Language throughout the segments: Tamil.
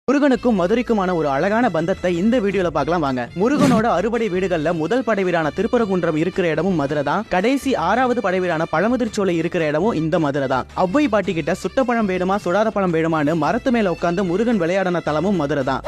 முருகனுக்கும் மதுரைக்குமான ஒரு அழகான பந்தத்தை இந்த வீடியோல பார்க்கலாம் வாங்க. முருகனோட அறுபடை வீடுகள்ல முதல் படை வீடான திருப்பரங்குன்றம் இருக்கிற இடமும் மதுரை தான். கடைசி 6வது படை வீடான பழமுதிர்ச்சோலை இருக்கிற இடமும் இந்த மதுரை தான். அவ்வை பாட்டி கிட்ட சுட்ட பழம் வேணுமா சுடாத பழம் வேணுமான்னு மரத்து மேல உட்கார்ந்து முருகன் விளையாடின தலமும் மதுரை தான்.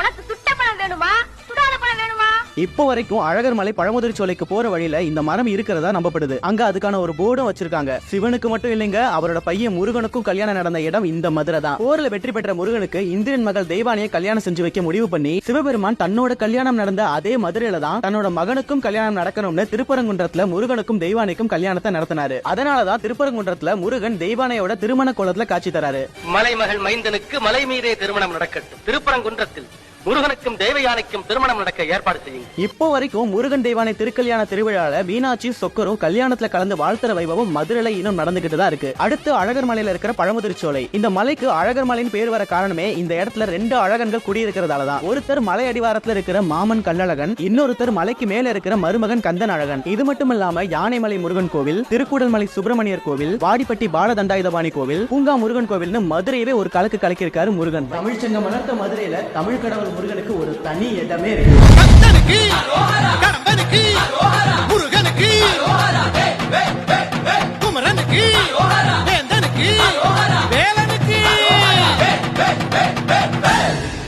இப்போ வரைக்கும் அழகர் மலை பழமுதிர்ச்சோலைக்கு போற வழியில இந்த மரம் இருக்கிறதா நம்பப்படுது. அங்க அதுக்கான ஒரு போர்டும் வச்சிருக்காங்க. சிவனுக்கு மட்டும் இல்லைங்க, அவரோட பையன் முருகனுக்கும் கல்யாணம் நடந்த இடம் இந்த மதுரை தான். போர்ல வெற்றி பெற்ற முருகனுக்கு இந்திரன் மகள் தெய்வானியை கல்யாணம் செஞ்சு வைக்க முடிவு பண்ணி சிவபெருமான் தன்னோட கல்யாணம் நடந்த அதே மதுரையில தான் தன்னோட மகனுக்கும் கல்யாணம் நடக்கணும்னு திருப்பரங்குன்றத்துல முருகனுக்கும் தெய்வானைக்கும் கல்யாணத்தை நடத்தினாரு. அதனாலதான் திருப்பரங்குன்றத்துல முருகன் தெய்வானையோட திருமண கோலத்துல காட்சி தராரு. மலைமகள் மைந்தனுக்கு மலை மீதே திருமணம் நடக்கட்டும். திருப்பரங்குன்றத்தில் முருகனுக்கும் தேவயானைக்கும் திருமணம் நடக்க ஏற்பாடு செய்யுங்க. இப்போ வரைக்கும் முருகன் தெய்வானை திருக்கல்யாண திருவிழால மீனாட்சி சொக்கரும் கல்யாணத்துல கலந்து வாழ்த்துற வைபவம் மதுரையில இன்னும் நடந்துகிட்டு தான் இருக்கு. அடுத்து அழகர் மலையில இருக்கிற பழமுதிர்ச்சோலை. இந்த மலைக்கு அழகர் மலைன்னு பேர் வர காரணமே இந்த இடத்துல 2 அழகன்கள் குடியிருக்கிறதாலதான். ஒருத்தர் மலை அடிவாரத்துல இருக்கிற மாமன் கள்ளழகன், இன்னொருத்தர் மலைக்கு மேல இருக்கிற மருமகன் கந்தன் அழகன். இது மட்டும் இல்லாம யானைமலை முருகன் கோவில், திருக்கூடல்மலை சுப்பிரமணியர் கோவில், வாடிப்பட்டி பாலதண்டாயுதபாணி கோவில், பூங்கா முருகன் கோவில்னு மதுரையவே ஒரு கலக்கு கலக்கியிருக்காரு முருகன். தமிழ்ச்சங்கம் வளர்த்த மதுரையில தமிழ் கடவுள் முருகனுக்கு ஒரு தனி இடமே இருக்கு.